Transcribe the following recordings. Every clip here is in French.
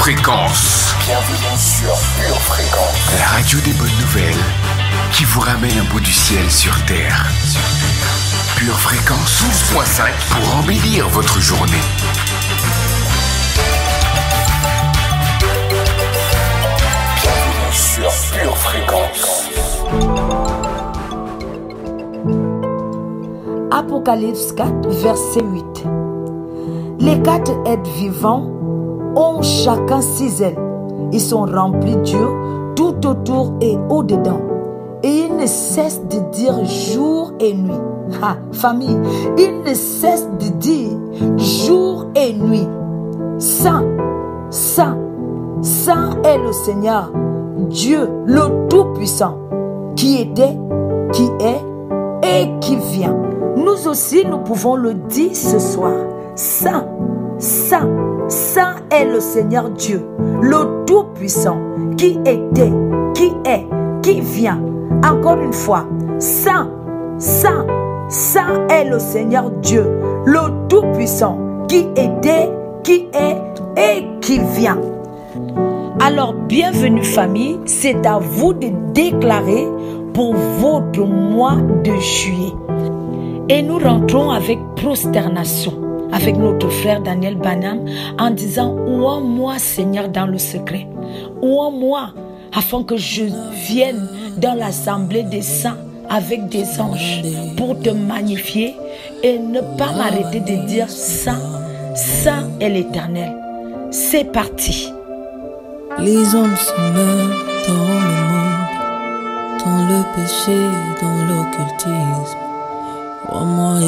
Fréquence. Bienvenue sur Pure Fréquence. La radio des bonnes nouvelles qui vous ramène un bout du ciel sur Terre. Pure Fréquence 12.5 pour embellir votre journée. Bienvenue sur Pure Fréquence. Apocalypse 4, verset 8. Les 4 êtres vivants ont chacun 6 ailes. Ils sont remplis d'yeux tout autour et au-dedans. Et ils ne cessent de dire jour et nuit. Famille, ils ne cessent de dire jour et nuit. Saint, Saint, Saint est le Seigneur, Dieu le Tout-Puissant, qui était, qui est et qui vient. Nous aussi, nous pouvons le dire ce soir. Saint, Saint, Saint est le Seigneur Dieu, le Tout-Puissant, qui était, qui est, qui vient. Encore une fois, Saint, Saint, Saint est le Seigneur Dieu, le Tout-Puissant, qui était, qui est et qui vient. Alors, bienvenue famille, c'est à vous de déclarer pour votre mois de juillet. Et nous rentrons avec prosternation avec notre frère Daniel Banham en disant « Ouvre-moi Seigneur dans le secret, ouvre-moi afin que je vienne dans l'assemblée des saints avec des anges pour te magnifier et ne pas m'arrêter de dire Saint, Saint est l'Éternel. » C'est parti. Les hommes se meurent dans le monde, dans le péché, dans l'occultisme. Moi,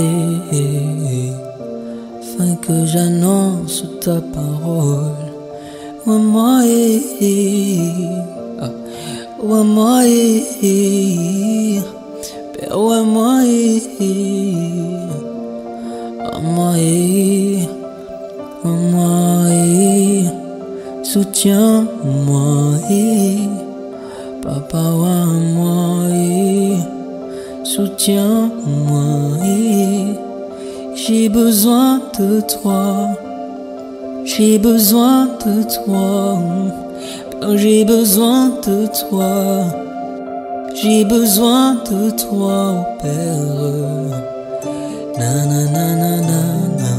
afin que j'annonce ta parole. Moi, Père, moi, soutiens-moi, Papa, moi, soutiens-moi, j'ai besoin de toi, j'ai besoin de toi, j'ai besoin de toi, j'ai besoin de toi, oh Père. Na na na na na na,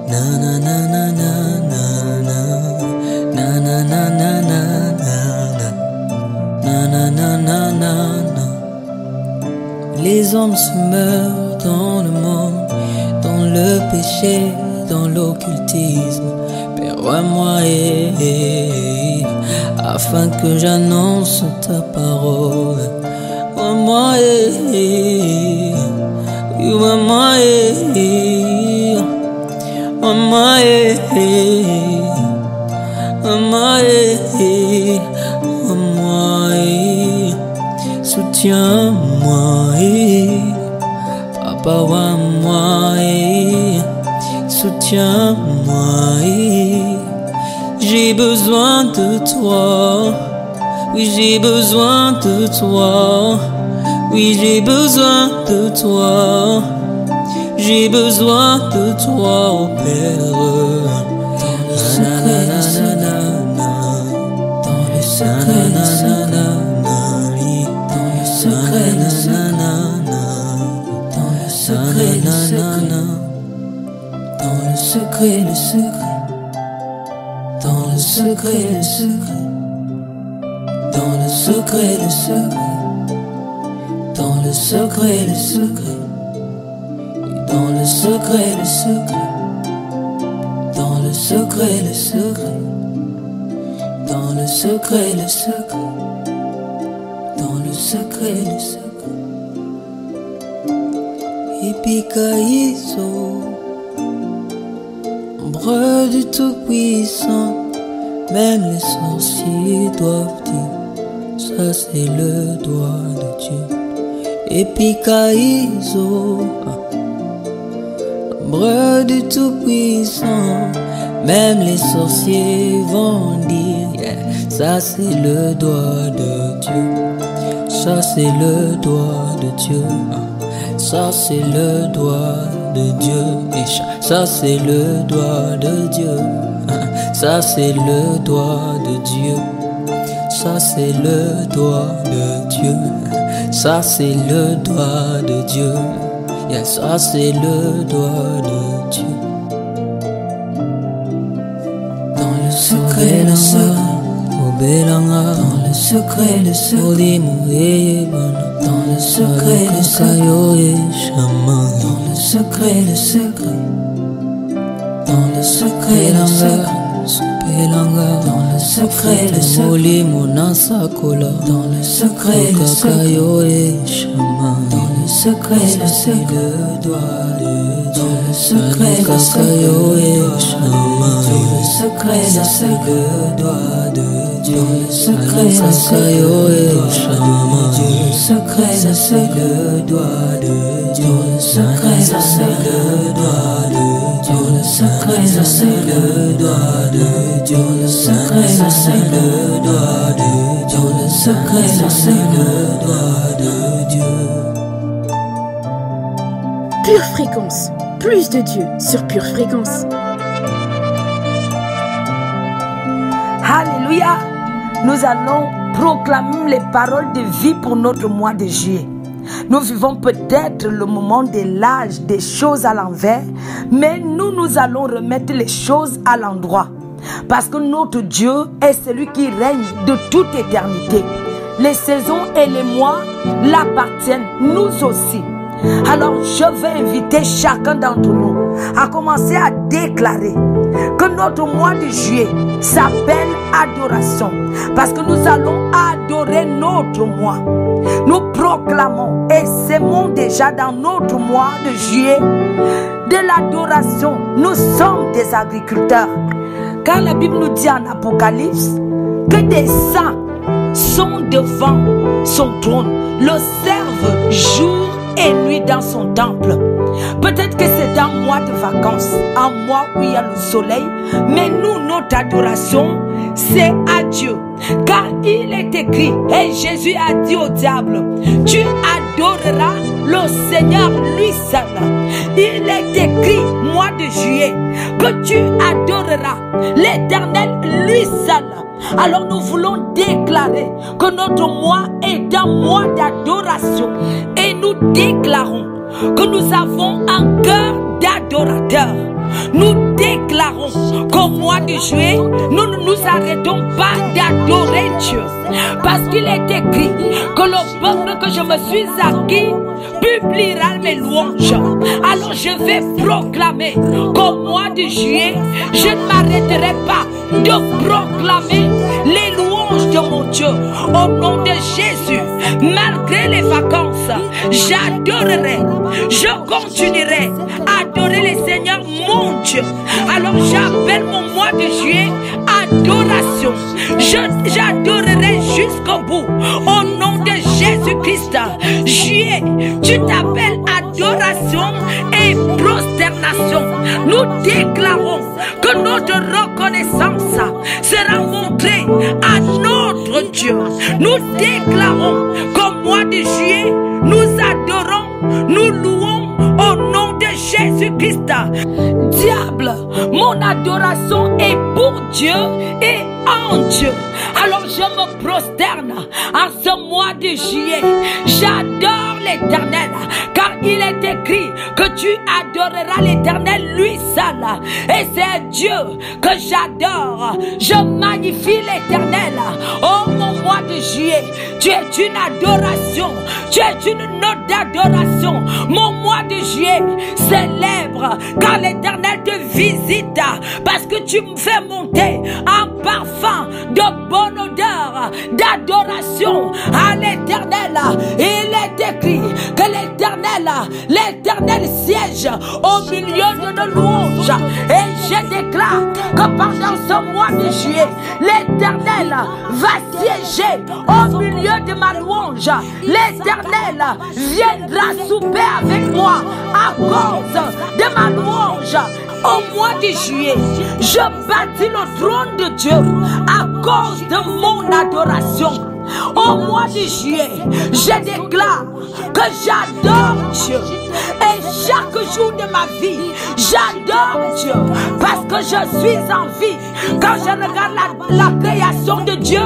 na na na na na na, na na na na na na, na na na na na. Les hommes se meurent dans le monde, dans le péché, dans l'occultisme. Père, moi, afin que j'annonce ta parole. Moi, soutiens-moi, Papa, moi, soutiens-moi, j'ai besoin de toi, oui j'ai besoin de toi, oui j'ai besoin de toi, j'ai besoin de toi, oh Père. Dans le secret, le secret, dans le secret, le secret, dans le secret, le secret, dans le secret, le secret, dans le secret, le secret, dans le secret, le secret, dans le secret, le secret, dans le secret, le secret, dans le secret, le secret, dans le secret, le secret. Epikaïso, ombre du Tout-Puissant, même les sorciers doivent dire, ça c'est le doigt de Dieu. Epikaïso, ombre du Tout-Puissant, même les sorciers vont dire, yeah, ça c'est le doigt de Dieu, ça c'est le doigt de Dieu. Ça c'est le doigt de Dieu. Ça c'est le doigt de Dieu. Ça c'est le doigt de Dieu. Ça c'est le doigt de Dieu. Ça c'est le doigt de Dieu. Yeah, ça c'est le doigt de Dieu. Dans le secret, le secret. Dans le secret, le secret. Dans le secret, le secret. Dans le secret, le secret. Dans le secret, le secret. Dans le secret, le secret. Dans le secret, le secret. Dans le secret, le secret. Le doigt de Dieu. Dans le secret, le secret. Dans le secret, le secret. Le doigt de Dieu. Dans le secret, le secret. Dans le secret, le secret. Le doigt de Dieu. Dans le secret, le secret. Le doigt de Dieu. Dans le secret, le secret. Le doigt de Dieu. Dans le secret, le secret. Le doigt de Dieu. Dans le secret, le secret. Le doigt de Dieu. Pure Fréquence, plus de Dieu sur Pure Fréquence. Alléluia. Nous allons proclamer les paroles de vie pour notre mois de juillet. Nous vivons peut-être le moment de l'âge des choses à l'envers, mais nous allons remettre les choses à l'endroit. Parce que notre Dieu est celui qui règne de toute éternité. Les saisons et les mois l'appartiennent, nous aussi. Alors je vais inviter chacun d'entre nous à commencer à déclarer que notre mois de juillet s'appelle adoration. Parce que nous allons adorer notre mois. Nous proclamons et sémons déjà dans notre mois de juillet de l'adoration. Nous sommes des agriculteurs. Quand la Bible nous dit en Apocalypse que des saints sont devant son trône, le servent jour et nuit dans son temple. Peut-être que c'est un mois de vacances, un mois où il y a le soleil, mais nous, notre adoration, c'est à Dieu. Car il est écrit, et Jésus a dit au diable, tu adoreras le Seigneur lui seul. Il est écrit, mois de juillet, que tu adoreras l'Éternel lui seul. Alors nous voulons déclarer que notre mois est un mois d'adoration. Et nous déclarons que nous avons un cœur d'adorateur. Nous déclarons qu'au mois de juillet, nous ne nous arrêtons pas d'adorer Dieu. Parce qu'il est écrit que le peuple que je me suis acquis publiera mes louanges. Alors je vais proclamer qu'au mois de juillet, je ne m'arrêterai pas de proclamer les louanges de mon Dieu. Au nom de Jésus, malgré les vacances, j'adorerai, je continuerai à adorer le Seigneur mon Dieu. Alors j'appelle mon mois de juillet adoration. J'adorerai jusqu'au bout. Au nom de Jésus-Christ, juillet, tu t'appelles adoration et prosternation. Nous déclarons que notre reconnaissance sera montrée à notre Dieu. Nous déclarons qu'au mois de juillet, nous adorons, nous louons au nom de Jésus-Christ. Diable, mon adoration est pour Dieu et en Dieu. Alors je me prosterne en ce mois de juillet. J'adore l'Éternel, car il est écrit que tu adoreras l'Éternel lui seul. Et c'est Dieu que j'adore. Je magnifie l'Éternel. Oh mon mois de juillet, tu es une adoration. Tu es une note d'adoration. Mon mois de juillet célèbre car l'Éternel te visite. Parce que tu me fais monter un parfum de bonne odeur d'adoration à l'Éternel. Il est écrit que l'Éternel siège au milieu de nos louanges. Et je déclare que pendant ce mois de juillet, l'Éternel va siéger au milieu de ma louange. L'Éternel viendra souper avec moi à cause de ma louange. Au mois de juillet, je bâtis le trône de Dieu à cause de mon adoration. Au mois de juillet, je déclare que j'adore Dieu. Et chaque jour de ma vie, j'adore Dieu parce que je suis en vie. Quand je regarde la création de Dieu,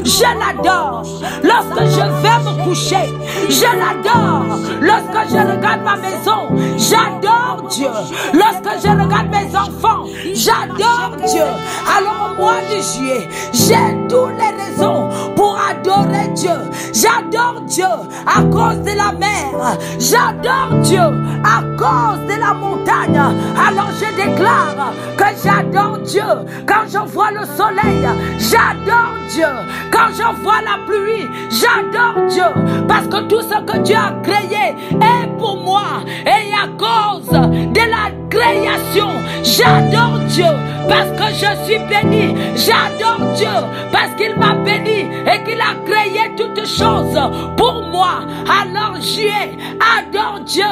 je l'adore. Lorsque je vais me coucher, je l'adore. Lorsque je regarde ma maison, j'adore Dieu. Lorsque je regarde mes enfants, j'adore Dieu. Alors au mois de juillet, j'ai toutes les raisons pour adorer Dieu. J'adore Dieu à cause de la mer. J'adore Dieu à cause de la montagne. Alors je déclare que j'adore Dieu. Quand je vois le soleil, j'adore Dieu. Quand je vois la pluie, j'adore Dieu. Parce que tout ce que Dieu a créé est pour moi. Et à cause de la création, j'adore Dieu. Parce que je suis béni. J'adore Dieu parce qu'il m'a béni et qu'il a créé toutes choses pour moi. Alors juillet, adore Dieu.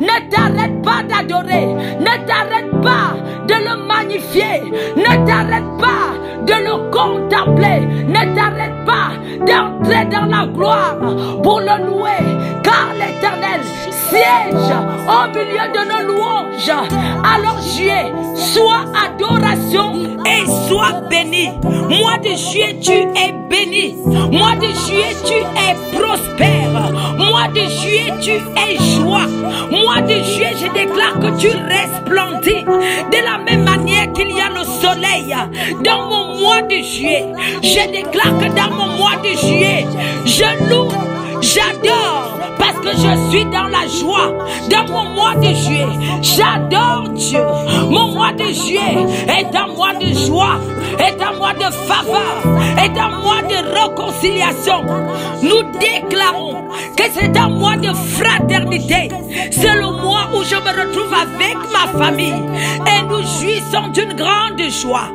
Ne t'arrête pas d'adorer. Ne t'arrête pas de le magnifier. Ne t'arrête pas de le contempler. Ne t'arrête pas d'entrer dans la gloire pour le louer. Car l'Éternel siège au milieu de nos louanges. Alors juillet, sois adoration et sois béni. Mois de juillet, tu es béni. Mois de juillet, tu es prospère. Mois de juillet, tu es joie. Mois de juillet, je déclare que tu resplendis. De la même manière qu'il y a le soleil dans mon mois de juillet, je déclare que dans mon mois de juillet, je loue, j'adore. Parce que je suis dans la joie. Dans mon mois de juillet, j'adore Dieu. Mon mois de juillet est un mois de joie, est un mois de faveur, est un mois de réconciliation. Nous déclarons que c'est un mois de fraternité. C'est le mois où je me retrouve avec ma famille. Et nous jouissons d'une grande joie.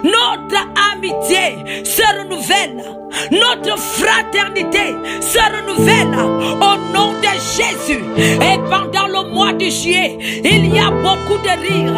Notre amitié se renouvelle. Notre fraternité se renouvelle au nom de Jésus. Et pendant le mois de juillet, il y a beaucoup de rire.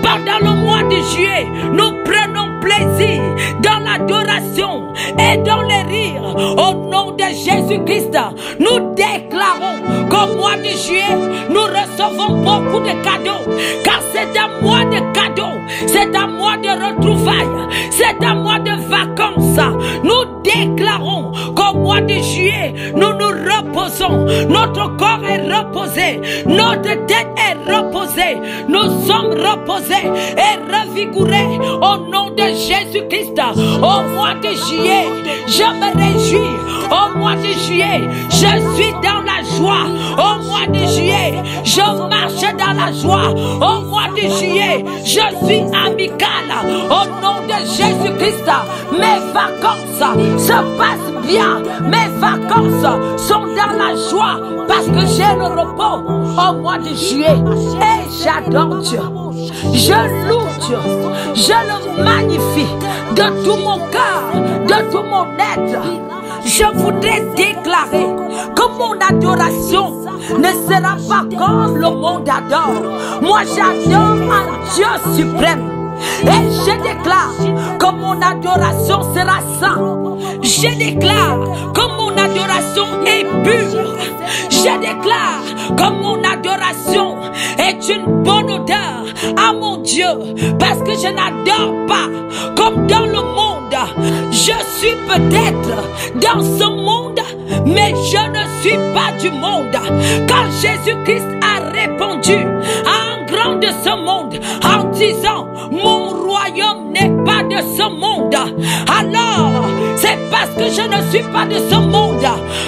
Pendant le mois de juillet, nous prenons plaisir dans l'adoration et dans les rires. Au nom de Jésus-Christ, nous déclarons qu'au mois de juillet, nous recevons beaucoup de cadeaux. Car c'est un mois de cadeaux. C'est un mois de retrouvailles. C'est un mois de vacances. Nous déclarons qu'au mois de juillet, nous nous reposons. Notre corps est reposé. Notre tête est reposée. Nous sommes reposés et revigorés au nom de Jésus-Christ. Au mois de juillet, je me réjouis. Au mois de juillet, je suis dans la joie. Au mois de juillet, je marche dans la joie. Au mois de juillet, je suis amical. Au nom de Jésus-Christ, mes vacances se passent bien. Mes vacances sont dans la joie parce que j'ai le repos au mois de juillet. Et j'adore Dieu. Je loue Dieu. Je le magnifie de tout mon cœur, de tout mon être. Je voudrais déclarer que mon adoration ne sera pas comme le monde adore. Moi, j'adore un Dieu suprême. Et je déclare que mon adoration sera sainte. Je déclare que mon adoration est pure. Je déclare que mon adoration est une bonne odeur à mon Dieu. Parce que je n'adore pas comme dans le monde. Je suis peut-être dans ce monde, mais je ne suis pas du monde. Car Jésus-Christ a répondu à un grand de ce monde en disant: mon royaume n'est pas de ce monde. Alors, c'est parce que je ne suis pas de ce monde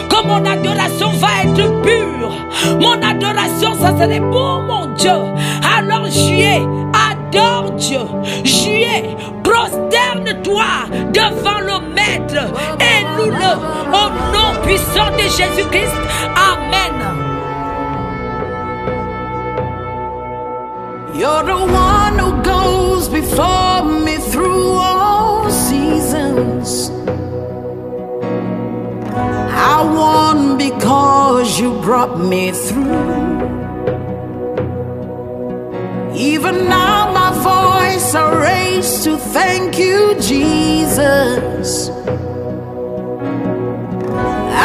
que mon adoration va être pure. Mon adoration, ça serait pour mon Dieu. Alors, juillet, adore Dieu. Juillet, prosterne-toi devant le Maître et loue-le au nom puissant de Jésus-Christ. Amen. You're the one who goes before me through all seasons. I won because you brought me through. Even now my voice I raise to thank you, Jesus.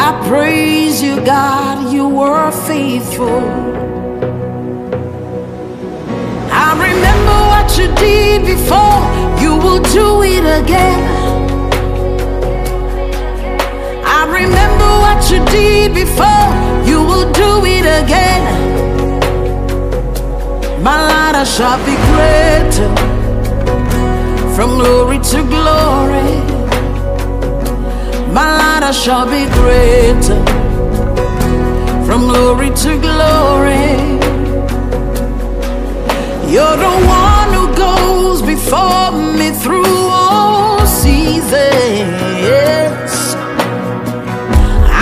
I praise you, God, you were faithful. I remember what you did before, you will do it again. I remember what you did before, you will do it again. My ladder shall be greater, from glory to glory. My ladder shall be greater, from glory to glory. You're the one who goes before me through all seasons.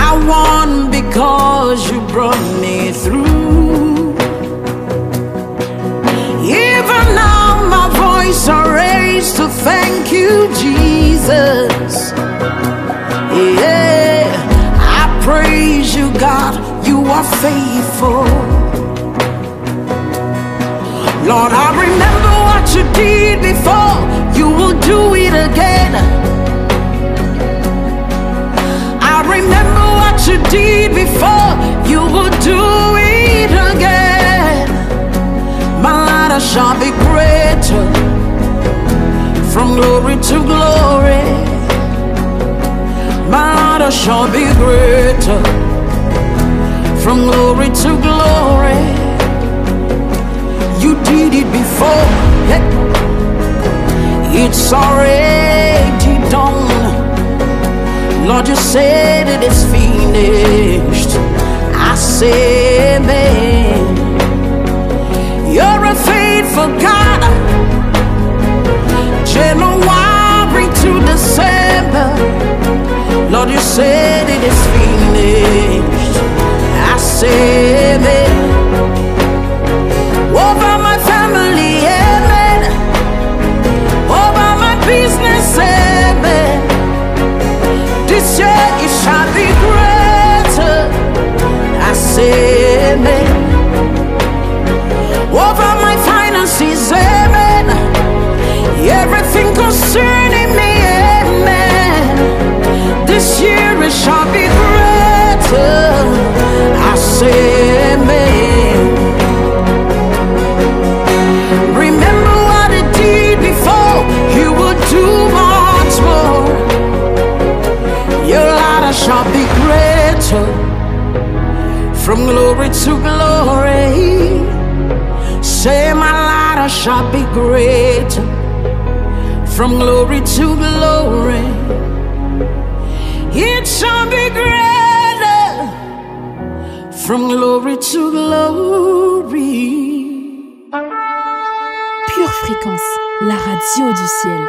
I won because you brought me through. Even now my voice I raise to thank you, Jesus. Yeah, I praise you, God, you are faithful. Lord, I remember what you did before, you will do it again. I remember what you did before, you will do it again. My ladder shall be greater, from glory to glory. My ladder shall be greater, from glory to glory. You did it before, it's already done. Lord, you said it is finished. I say amen. You're a faithful God, January to December. Lord, you said it is finished. I say amen. Over my family, amen. Over my business, amen. This year it shall be greater. I say amen. Over my finances, amen. Everything concerning me, amen. This year it shall be greater. I say amen. Remember what it did before, you will do much more. Your ladder shall be greater, from glory to glory. Say my ladder shall be greater, from glory to glory. It shall be greater, from glory to glory. Pure Fréquence, la radio du ciel.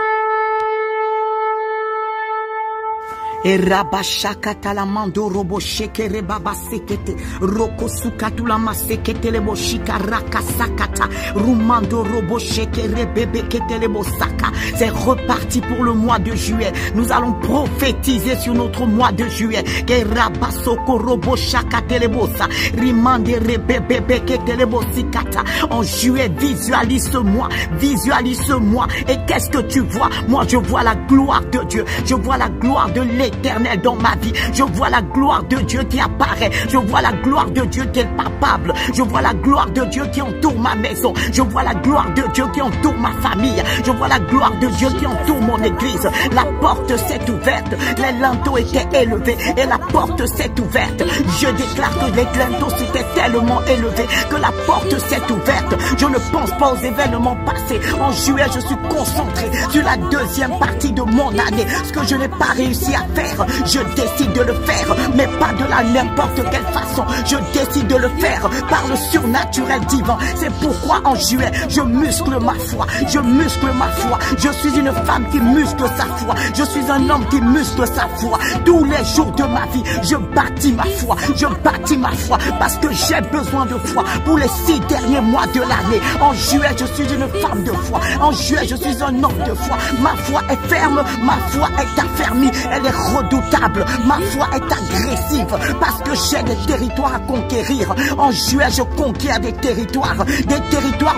Erabashakata la mando robo shekere baba sekete roko sukatu la masekete lebo shikaraka sakata rumando robo shekere bebe kete lebo saka. C'est reparti pour le mois de juillet. Nous allons prophétiser sur notre mois de juillet. Kerabasoko robo shakate lebo sa rimande rebebe kete lebo sikata. En juillet, visualise ce mois, visualise ce mois. Et qu'est-ce que tu vois? Moi, je vois la gloire de Dieu. Je vois la gloire de l'Éternel dans ma vie. Je vois la gloire de Dieu qui apparaît. Je vois la gloire de Dieu qui est palpable. Je vois la gloire de Dieu qui entoure ma maison. Je vois la gloire de Dieu qui entoure ma famille. Je vois la gloire de Dieu qui entoure mon église. La porte s'est ouverte. Les linteaux étaient élevés et la porte s'est ouverte. Je déclare que les linteaux s'étaient tellement élevés que la porte s'est ouverte. Je ne pense pas aux événements passés. En juillet, je suis concentré sur la deuxième partie de mon année. Ce que je n'ai pas réussi à faire, je décide de le faire, mais pas de la n'importe quelle façon. Je décide de le faire par le surnaturel divin. C'est pourquoi en juillet, je muscle ma foi. Je muscle ma foi. Je suis une femme qui muscle sa foi. Je suis un homme qui muscle sa foi. Tous les jours de ma vie, je bâtis ma foi. Je bâtis ma foi parce que j'ai besoin de foi pour les 6 derniers mois de l'année. En juillet, je suis une femme de foi. En juillet, je suis un homme de foi. Ma foi est ferme, ma foi est affermie. Elle est redoutable, ma foi est agressive, parce que j'ai des territoires à conquérir. En juillet, je conquiers des territoires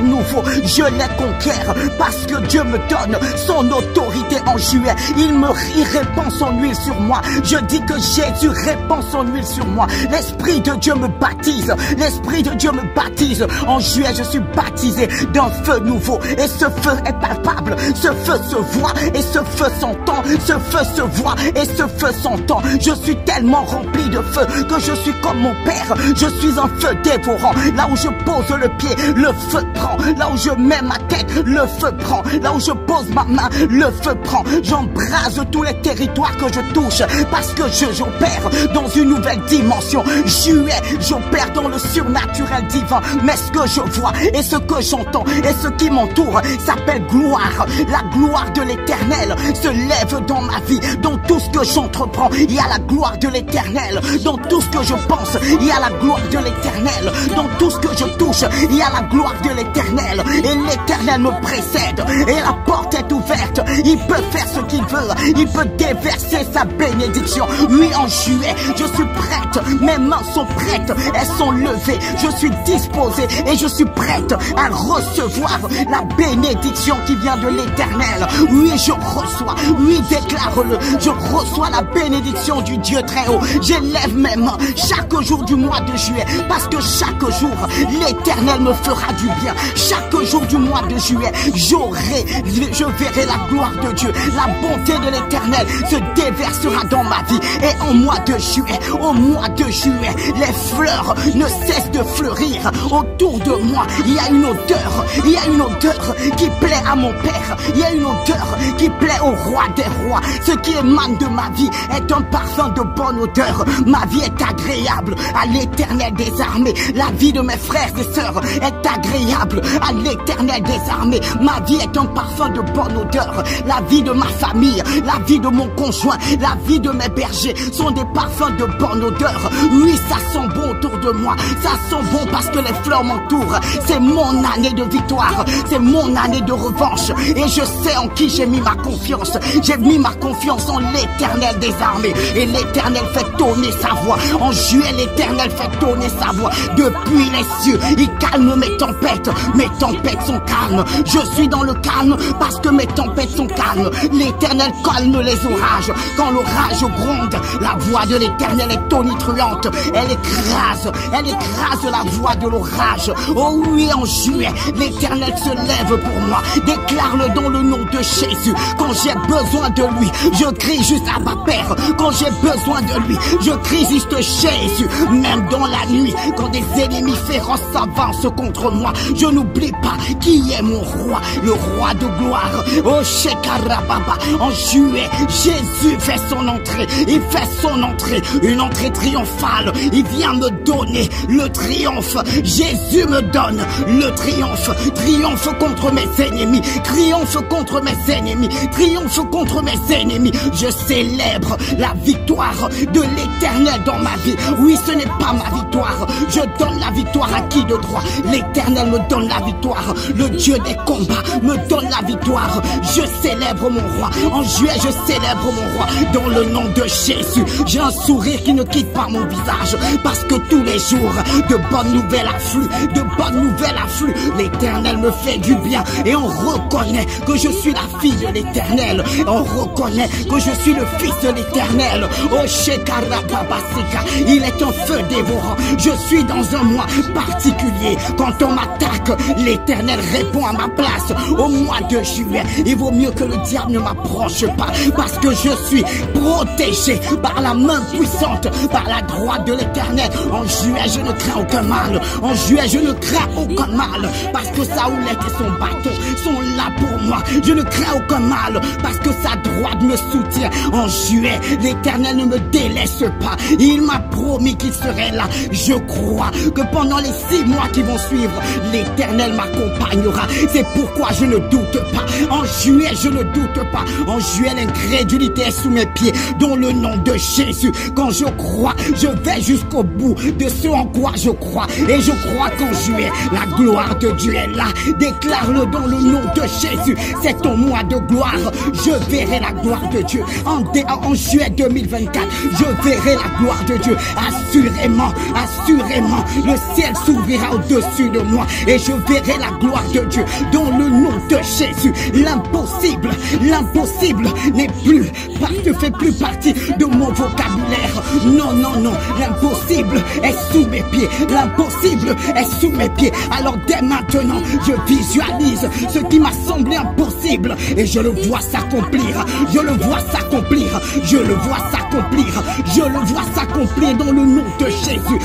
nouveaux, je les conquiers, parce que Dieu me donne son autorité en juillet. Il répand son huile sur moi. Je dis que Jésus répand son huile sur moi. L'Esprit de Dieu me baptise, l'Esprit de Dieu me baptise. En juillet, je suis baptisé d'un feu nouveau, et ce feu est palpable, ce feu se voit, et ce feu s'entend, ce feu se voit, et ce feu s'entend. Je suis tellement rempli de feu que je suis comme mon Père. Je suis un feu dévorant. Là où je pose le pied, le feu prend. Là où je mets ma tête, le feu prend. Là où je pose ma main, le feu prend. J'embrase tous les territoires que je touche, parce que j'opère dans une nouvelle dimension. Juillet, j'opère dans le surnaturel divin. Mais ce que je vois et ce que j'entends et ce qui m'entoure s'appelle gloire. La gloire de l'Éternel se lève dans ma vie. Dans tout ce que j'entreprends, il y a la gloire de l'Éternel. Dans tout ce que je pense, il y a la gloire de l'Éternel. Dans tout ce que je touche, il y a la gloire de l'Éternel. Et l'Éternel me précède. Et la porte est ouverte. Il peut faire ce qu'il veut. Il peut déverser sa bénédiction. Oui, en juillet, je suis prête. Mes mains sont prêtes. Elles sont levées. Je suis disposée et je suis prête à recevoir la bénédiction qui vient de l'Éternel. Oui, je reçois. Oui, déclare-le. Je reçois la bénédiction du Dieu très haut. J'élève mes mains chaque jour du mois de juillet, parce que chaque jour, l'Éternel me fera du bien. Chaque jour du mois de juillet, je verrai la gloire de Dieu. La bonté de l'Éternel se déversera dans ma vie. Et au mois de juillet, les fleurs ne cessent de fleurir autour de moi. Il y a une odeur qui plaît à mon Père. Il y a une odeur qui plaît au roi des rois. Ce qui émane de ma vie est un parfum de bonne odeur. Ma vie est agréable à l'Éternel des armées. La vie de mes frères et sœurs est agréable à l'Éternel des armées. Ma vie est un parfum de bonne odeur. La vie de ma famille, la vie de mon conjoint, la vie de mes bergers sont des parfums de bonne odeur. Oui, ça sent bon autour de moi. Ça sent bon parce que les fleurs m'entourent. C'est mon année de victoire. C'est mon année de revanche. Et je sais en qui j'ai mis ma confiance. J'ai mis ma confiance en l'Éternel des armées. Et l'Éternel fait tonner sa voix. En juillet, l'Éternel fait tonner sa voix. Depuis les cieux, il calme mes tempêtes. Mes tempêtes sont calmes. Je suis dans le calme parce que mes tempêtes sont calmes. L'Éternel calme les orages. Quand l'orage gronde, la voix de l'Éternel est tonitruante. Elle écrase la voix de l'orage. Oh oui, en juillet, l'Éternel se lève pour moi. Déclare-le dans le nom de Jésus. Quand j'ai besoin de lui, je crie juste à ma Père. Quand j'ai besoin de lui, je crie juste Jésus. Même dans la nuit, quand des ennemis féroces s'avancent contre moi, je n'oublie pas qui est mon roi, le roi de gloire. Oh Shekarababa, en juillet, Jésus fait son entrée. Il fait son entrée, une entrée triomphale. Il vient me donner le triomphe. Jésus me donne le triomphe. Triomphe contre mes ennemis. Triomphe contre mes ennemis. Triomphe contre mes ennemis. Je célèbre la victoire de l'Éternel dans ma vie. Oui, ce n'est pas ma victoire. Je donne la victoire à qui de droit? L'Éternel me donne la victoire. Le Dieu des combats me donne la victoire. Je célèbre mon roi. En juillet, je célèbre mon roi dans le nom de Jésus. J'ai un sourire qui ne quitte pas mon visage, parce que tous les jours, de bonnes nouvelles affluent. De bonnes nouvelles affluent. L'Éternel me fait du bien et on reconnaît que je suis la fille de l'Éternel. On reconnaît que je suis le fils de l'Éternel. Oh Shekarababasika, il est un feu dévorant. Je suis dans un mois particulier. Quand on m'attaque, l'Éternel répond à ma place. Au mois de juillet, il vaut mieux que le diable ne m'approche pas, parce que je suis protégé par la main puissante, par la droite de l'Éternel. En juillet, je ne crains aucun mal. En juillet, je ne crains aucun mal, parce que Saoulette et son bâton sont là pour moi. Je ne crains aucun mal, parce que sa droite me soutient. En juillet, l'Éternel ne me délaisse pas. Il m'a promis qu'il serait là. Je crois que pendant les 6 mois qui vont suivre, l'Éternel m'accompagnera. C'est pourquoi je ne doute pas. En juillet, je ne doute pas. En En juillet, l'incrédulité est sous mes pieds. Dans le nom de Jésus, quand je crois, je vais jusqu'au bout de ce en quoi je crois. Et je crois qu'en juillet, la gloire de Dieu est là. Déclare-le dans le nom de Jésus. C'est ton mois de gloire. Je verrai la gloire de Dieu. En juillet 2024, je verrai la gloire de Dieu. Assurément, assurément, le ciel s'ouvrira au-dessus de moi et je verrai la gloire de Dieu. Dans le nom de Jésus, l'impossible ne fait plus partie de mon vocabulaire. Non, non, non, l'impossible est sous mes pieds. L'impossible est sous mes pieds. Alors dès maintenant, je visualise ce qui m'a semblé impossible et je le vois s'accomplir. Je le vois s'accomplir. Je le vois s'accomplir. Je le vois s'accomplir dans le nom de Jésus.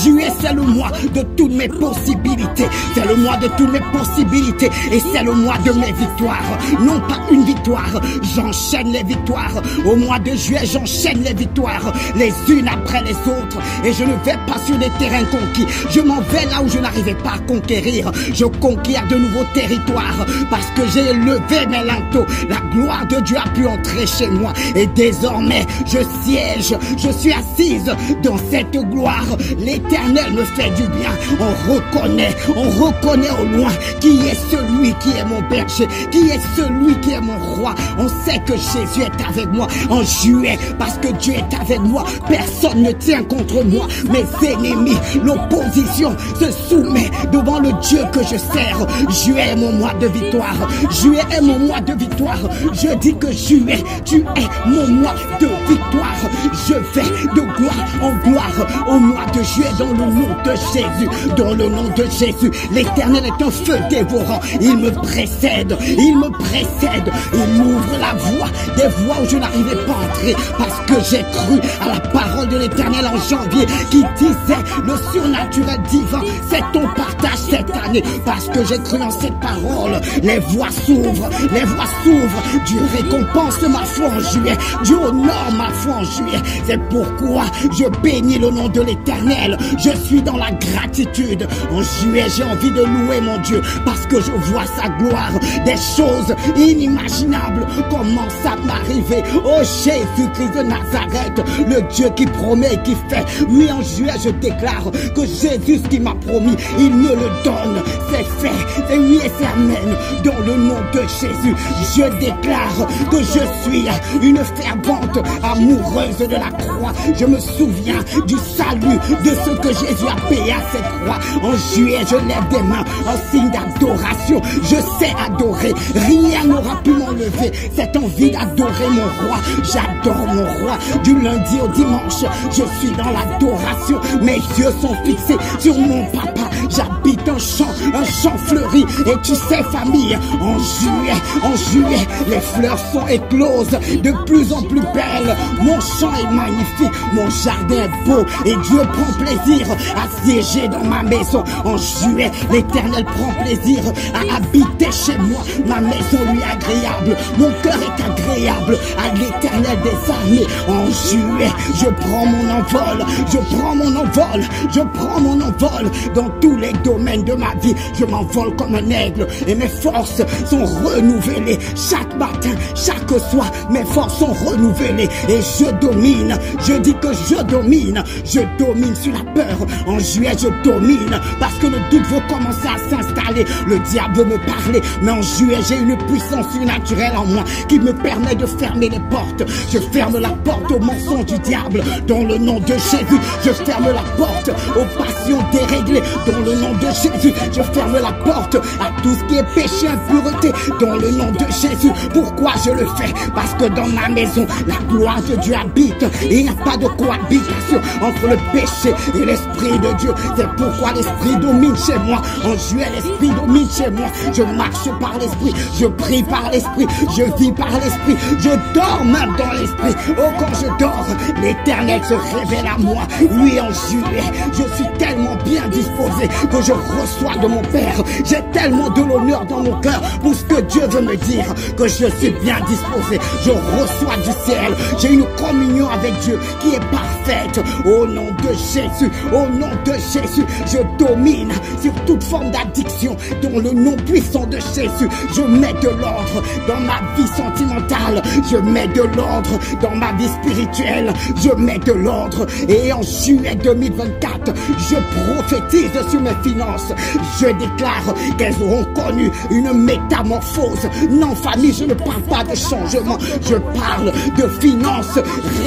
Juillet, c'est le mois de toutes mes possibilités. C'est le mois de toutes mes possibilités et c'est le mois de mes victoires. Non pas une victoire, j'enchaîne les victoires. Au mois de juillet, j'enchaîne les victoires, les unes après les autres. Et je ne vais pas sur des terrains conquis. Je m'en vais là où je n'arrivais pas à conquérir. Je conquiers de nouveaux territoires parce que j'ai levé mes linteaux. La gloire de Dieu a pu entrer chez moi. Et désormais, je siège, je suis assise dans cette gloire. L'Éternel me fait du bien. On reconnaît au loin qui est celui qui est mon berger, qui est celui qui est mon roi. On sait que Jésus est avec moi en juillet parce que Dieu est avec moi. Personne ne tient contre moi. Mes ennemis, l'opposition se soumet devant le Dieu que je sers. Juillet est mon mois de victoire. Juillet est mon mois de victoire. Je dis que juillet, tu es mon mois de victoire. Je vais de gloire en gloire au mois de juillet dans le nom de Jésus. Dans le nom de Jésus, l'Éternel est un feu dévorant. Il me précède, il me précède. Il m'ouvre la voie, des voies où je n'arrivais pas à entrer parce que j'ai cru à la parole de l'Éternel en janvier qui disait le surnaturel divin, c'est ton partage cette année. Parce que j'ai cru en cette parole, les voies s'ouvrent, les voies s'ouvrent. Dieu récompense ma foi en juillet, Dieu honore ma foi en juillet. C'est pourquoi je bénis le nom de l'Éternel. Je suis dans la gratitude. En juillet, j'ai envie de louer mon Dieu parce que je vois sa gloire. Des choses inimaginables commencent à m'arriver. Oh Jésus-Christ de Nazareth, le Dieu qui promet et qui fait. Oui, en juillet, je déclare que Jésus, ce qu'il m'a promis, il me le donne. C'est fait, c'est oui et c'est amen. Dans le nom de Jésus, je déclare que je suis une fervente amoureuse de la croix. Je me souviens du salut, de ce que Jésus a payé à cette croix. En juillet, je lève des mains en signe d'adoration. Je sais adorer. Rien n'aura pu m'enlever cette envie d'adorer mon roi. J'adore mon roi. Du lundi au dimanche, je suis dans l'adoration. Mes yeux sont fixés sur mon papa. J'habite un champ fleuri. Et tu sais, famille, en juillet, les fleurs sont écloses de plus en plus belles. Mon champ est magnifique. Mon jardin est beau. Et Dieu prend plaisir à siéger dans ma maison. En juillet, l'Éternel prend plaisir à habiter chez moi. Ma maison lui est agréable. Mon cœur est agréable à l'Éternel des armées. En juillet, je prends mon envol. Je prends mon envol. Je prends mon envol dans tous les domaines de ma vie. Je m'envole comme un aigle et mes forces sont renouvelées. Chaque matin, chaque soir, mes forces sont renouvelées et je domine. Je dis que je domine. Je domine sur la peur. En juillet, je domine parce que le doute veut commencer à s'installer. Le diable veut me parler. Mais en juillet, j'ai une puissance surnaturelle en moi qui me permet de fermer les portes. Je ferme la porte aux mensonges du diable. Dans le nom de Jésus, je ferme la porte aux passions déréglées. Dans le nom de Jésus, je ferme la porte à tout ce qui est péché, impureté. Dans le nom de Jésus, pourquoi je le fais? Parce que dans ma maison, la gloire de Dieu habite. Et il n'y a pas de cohabitation entre le péché et l'Esprit de Dieu. C'est pourquoi l'Esprit domine chez moi. En juillet, l'Esprit domine chez moi. Je marche par l'Esprit, je prie par l'Esprit, je vis par l'Esprit, je dors même dans l'Esprit. Oh, quand je dors, l'Éternel se révèle à moi. Oui, en juillet, je suis tellement bien disposé que je reçois de mon Père. J'ai tellement de l'honneur dans mon cœur pour ce que Dieu veut me dire, que je suis bien disposé. Je reçois du ciel. J'ai une communion avec Dieu qui est parfaite. Au nom de Jésus, au nom de Jésus, je domine sur toute forme d'addiction. Dans le nom puissant de Jésus, je mets de l'ordre dans ma vie sentimentale. Je mets de l'ordre dans ma vie spirituelle. Je mets de l'ordre. Et en juillet 2024, je prophétise sur mes finances. Je déclare qu'elles auront connu une métamorphose. Non, famille, je ne parle pas de changement. Je parle de finances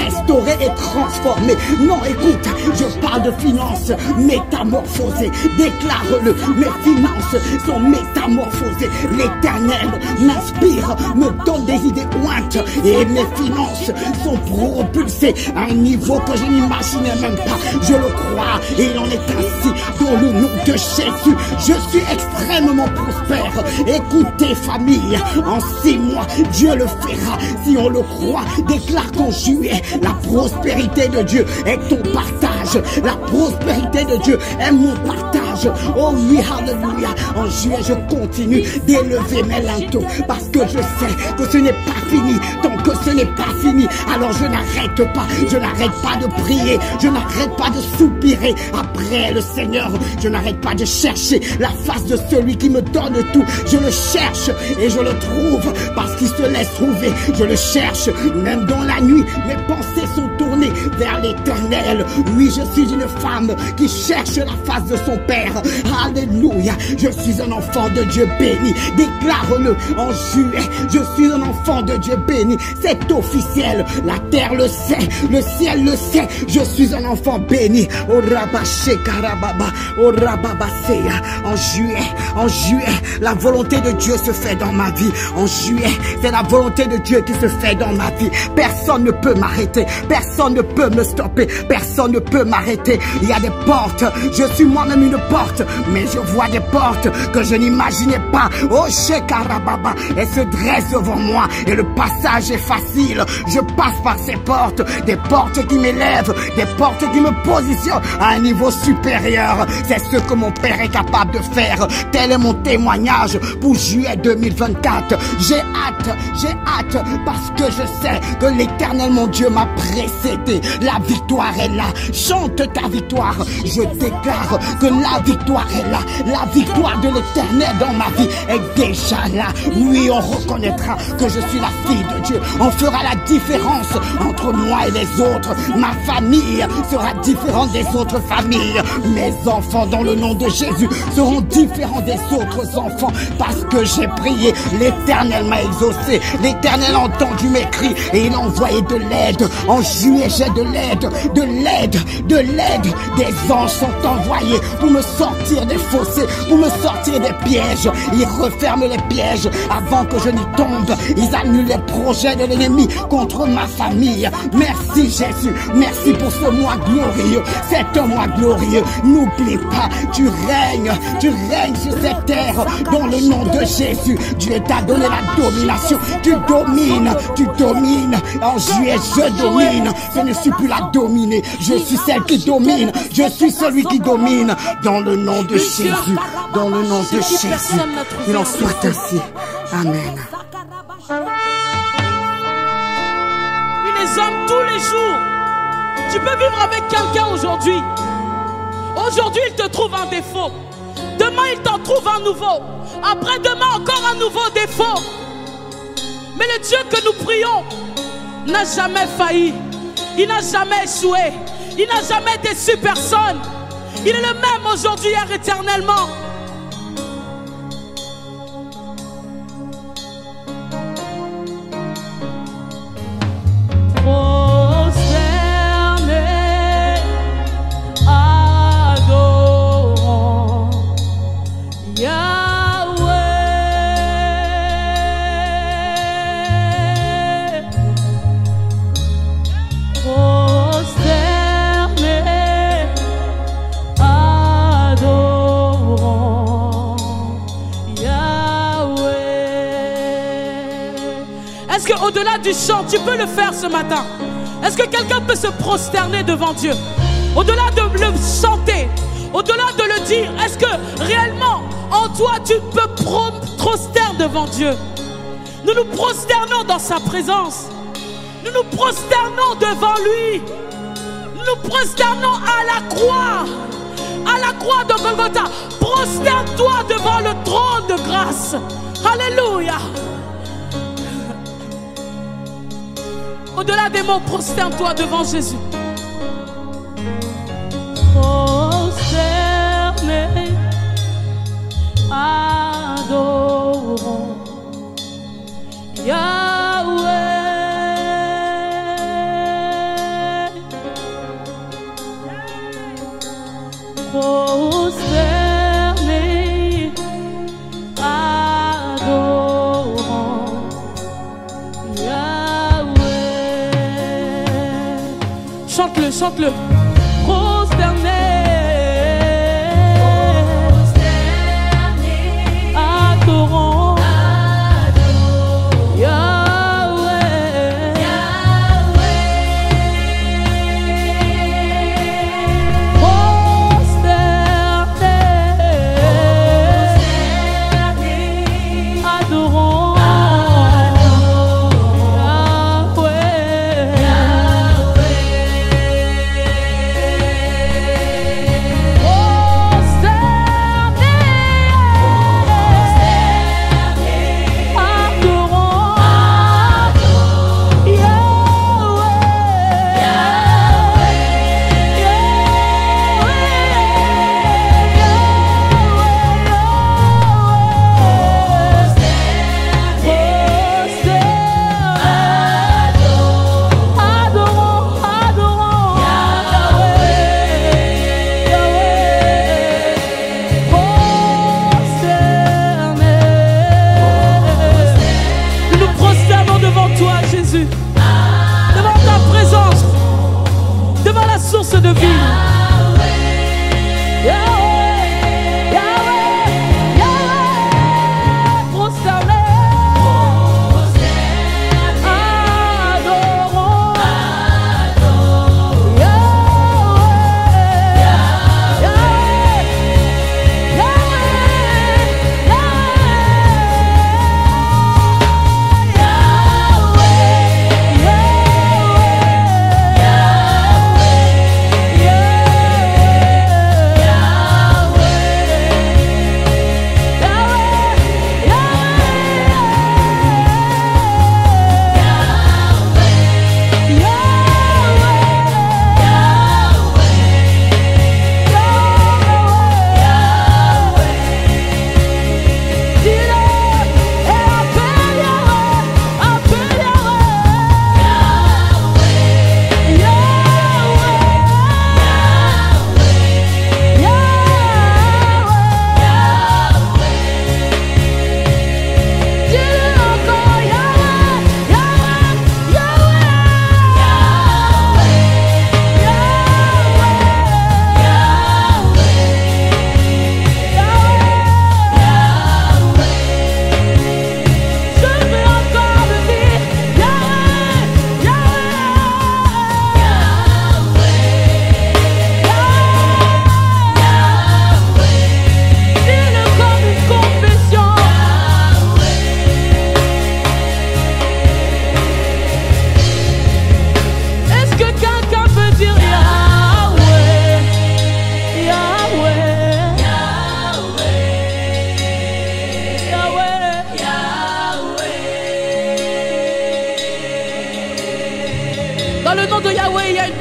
restaurées et transformées. Non, écoute, je parle de finances métamorphosées. Déclare-le, mes finances sont métamorphosées. L'Éternel m'inspire, me donne des idées ointes. Et mes finances sont propulsées à un niveau que je n'imaginais même pas. Je le crois et il en est ainsi dans le nom de Jésus. Je suis extrêmement prospère. Écoutez, famille, en 6 mois, Dieu le fera. Si on le croit, déclare qu'en juillet, la prospérité de Dieu est ton partage. La prospérité de Dieu est mon partage. Oh oui, alléluia. En juillet, je continue d'élever mes linteaux parce que je sais que ce n'est pas fini. Tant que ce n'est pas fini, alors je n'arrête pas. Je n'arrête pas de prier. Je n'arrête pas de soupirer après le Seigneur. Je n'arrête pas de chercher la face de celui qui me donne tout. Je le cherche et je le trouve parce qu'il se laisse trouver. Je le cherche même dans la nuit. Mes pensées sont tournées vers l'Éternel. Oui, je suis une femme qui cherche la face de son Père. Alléluia. Je suis un enfant de Dieu béni. Déclare-le en juillet. Je suis un enfant de Dieu béni. C'est officiel. La terre le sait. Le ciel le sait. Je suis un enfant béni. Oh Rabaché Karababa. Oh Rababaseya. En juillet, la volonté de Dieu se fait dans ma vie. En juillet, c'est la volonté de Dieu qui se fait dans ma vie. Personne ne peut m'arrêter. Personne ne peut me stopper. Personne ne peut m'arrêter. Il y a des portes. Je suis moi-même une porte. Mais je vois des portes que je n'imaginais pas. Oh Shekarababa. Elles se dressent devant moi. Et le passage est facile. Je passe par ces portes. Des portes qui m'élèvent. Des portes qui me positionnent à un niveau supérieur. C'est ce que mon Père est capable de faire. Tel est mon témoignage pour juillet 2024. J'ai hâte parce que je sais que l'Éternel mon Dieu m'a précédé. La victoire est là. Chante ta victoire. Je déclare que la victoire est là. La victoire de l'Éternel dans ma vie est déjà là. Oui, on reconnaîtra que je suis la fille de Dieu. On fera la différence entre moi et les autres. Ma famille sera différente des autres familles. Mes enfants dans le nom de Jésus seront différents des autres enfants parce que j'ai prié. L'Éternel m'a exaucé. L'Éternel a entendu mes cris et il a envoyé de l'aide. En juillet, j'ai de l'aide. Des anges sont envoyés pour me sortir des fossés, pour me sortir des pièges. Ils referment les pièges avant que je n'y tombe. Ils annulent les projets de l'ennemi contre ma famille. Merci Jésus. Merci pour ce mois glorieux. C'est un mois glorieux. N'oublie pas, tu règnes sur cette terre dans le nom de Jésus. Dieu t'a donné la domination. Tu domines. En juillet, je domine. Je ne suis plus la dominée. Je suis celle qui domine. Je suis celui qui domine. Dans le nom de Jésus. Dans le nom de Jésus. Il en soit ainsi. Amen. Oui, les hommes, tous les jours. Tu peux vivre avec quelqu'un aujourd'hui. Aujourd'hui, il te trouve un défaut. Demain, il t'en trouve un nouveau. Après-demain, encore un nouveau défaut. Mais le Dieu que nous prions n'a jamais failli. Il n'a jamais échoué. Il n'a jamais déçu personne. Il est le même aujourd'hui, hier, éternellement. Est-ce qu'au-delà du chant, tu peux le faire ce matin? Est-ce que quelqu'un peut se prosterner devant Dieu? Au-delà de le chanter, Au-delà de le dire, est-ce que réellement en toi tu peux prosterner devant Dieu? Nous nous prosternons dans sa présence. Nous nous prosternons devant lui. Nous nous prosternons à la croix. À la croix de Golgotha. Prosterne-toi devant le trône de grâce. Alléluia. Au-delà des mots, prosterne-toi devant Jésus. Prosterné, adorons Yahweh. Prosterné, adorons Yahweh. Chante-le, chante-le. Prosterné, adorons Yahweh. Prosterné, adorons devant ta présence, devant la source de vie. Yahweh, Yahweh, Yahweh, prosterné, adorons Yahweh,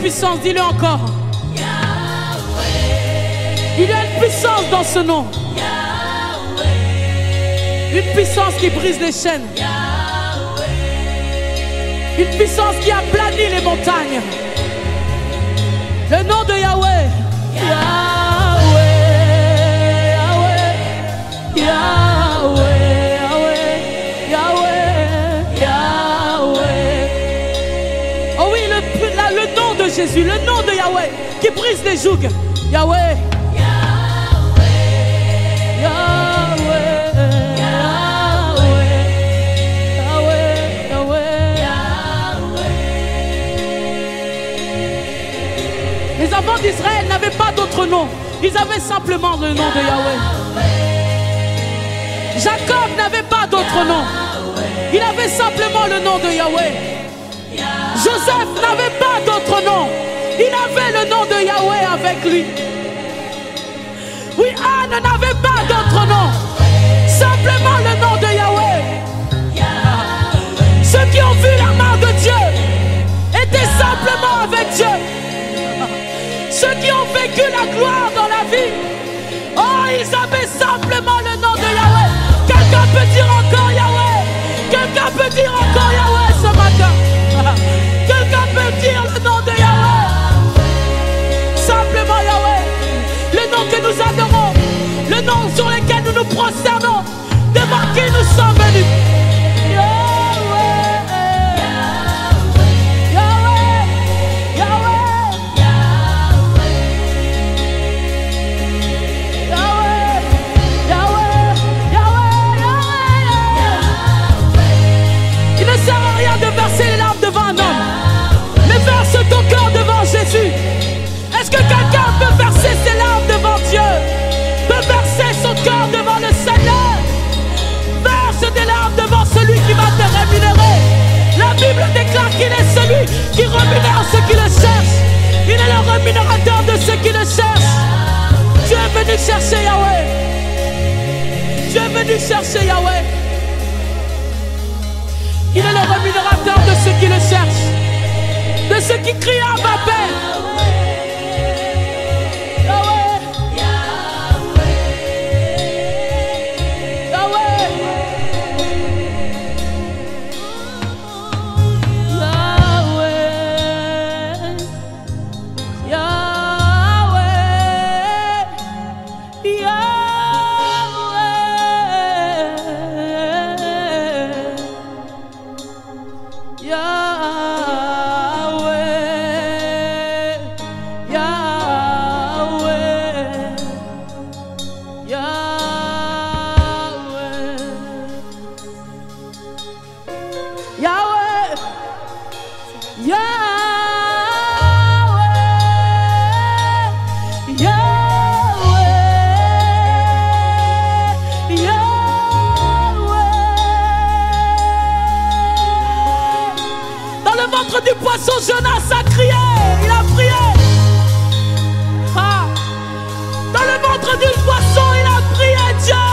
puissance, dis-le encore. Il y a une puissance dans ce nom. Une puissance qui brise les chaînes. Une puissance qui aplanit les montagnes. Le nom de Yahweh. Yahweh, Yahweh, Yahweh, Yahweh, Yahweh. Oh oui, le nom de Jésus, le nom de Yahweh qui brise les jougs. Yahweh. Les enfants d'Israël n'avaient pas d'autre nom. Ils avaient simplement le nom de Yahweh. Jacob n'avait pas d'autre nom. Il avait simplement le nom de Yahweh. Joseph n'avait pas d'autre nom. Il avait le nom de Yahweh avec lui. Oui, Anne n'avait pas d'autre nom. Simplement le nom de Yahweh. Ceux qui ont vu la main de Dieu étaient simplement avec Dieu. Ceux qui ont vécu la gloire dans la vie, oh, ils avaient simplement le nom de Yahweh. Quelqu'un peut dire encore Yahweh. Quelqu'un peut dire encore Yahweh ce matin. Quelqu'un peut dire le nom de Yahweh. Simplement Yahweh. Le nom que nous adorons. Le nom sur lequel nous nous prosternons. Devant qui nous sommes venus. Est-ce que quelqu'un peut verser ses larmes devant Dieu? Peut verser son cœur devant le Seigneur? Verse des larmes devant celui qui va te rémunérer. La Bible déclare qu'il est celui qui rémunère ceux qui le cherchent. Il est le rémunérateur de ceux qui le cherchent. Tu es venu chercher Yahweh. Tu es venu chercher Yahweh. Il est le rémunérateur de ceux qui le cherchent. De ceux qui crient à ma paix. Du poisson, Jonas a crié, il a prié. Dans le ventre du poisson, il a prié Dieu.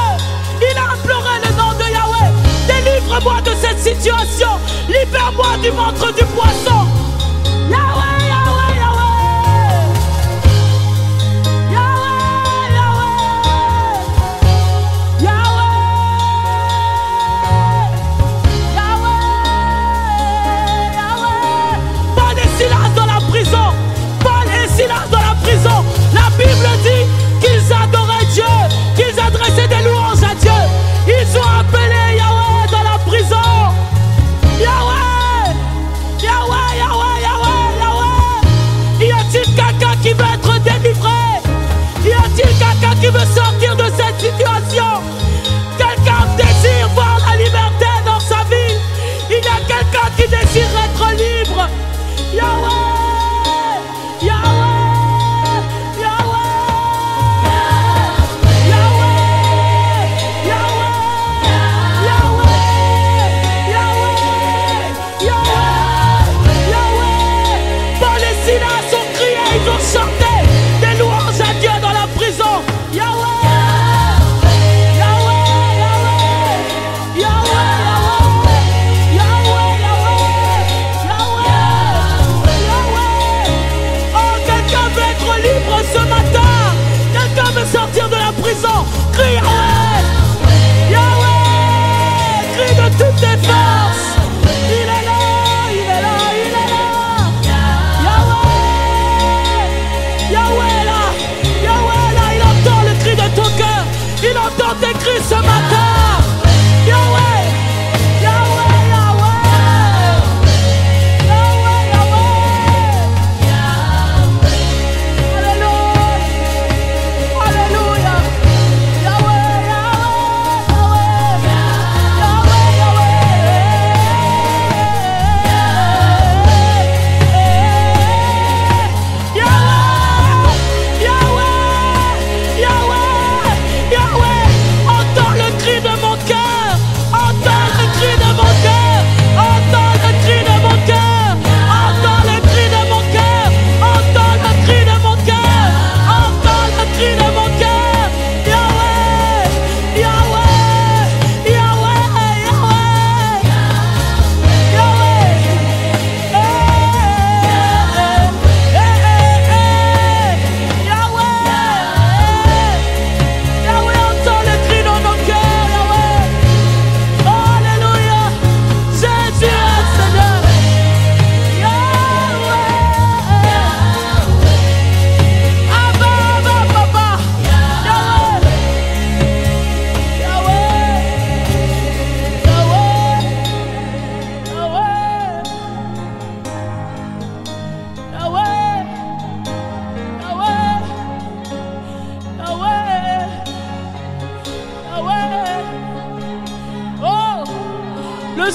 Il a imploré le nom de Yahweh. Délivre-moi de cette situation. Libère-moi du ventre du poisson. Yahweh, Yahweh, Yahweh. Yahweh, Yahweh. Yahweh. Silas dans la prison. Paul et Silas dans la prison. La Bible dit qu'ils adoraient Dieu, qu'ils adressaient des louanges à Dieu. Ils ont appelé Yahweh dans la prison. Yahweh, Yahweh, Yahweh.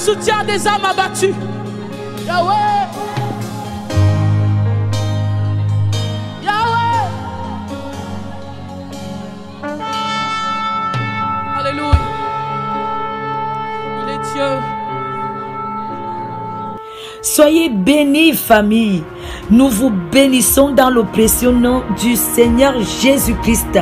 soutien des âmes abattues. Yahweh. Yahweh. Alléluia. Il est Dieu. Soyez bénis, famille. Nous vous bénissons dans le précieux nom du Seigneur Jésus-Christ.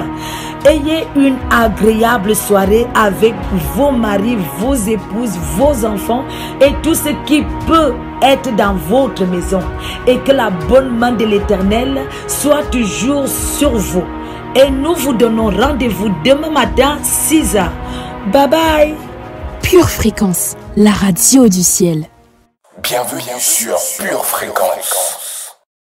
Ayez une agréable soirée avec vos maris, vos épouses, vos enfants et tout ce qui peut être dans votre maison. Et que la bonne main de l'Éternel soit toujours sur vous. Et nous vous donnons rendez-vous demain matin, 6h. Bye bye. Pure Fréquence, la radio du ciel. Bienvenue sur Pure Fréquence.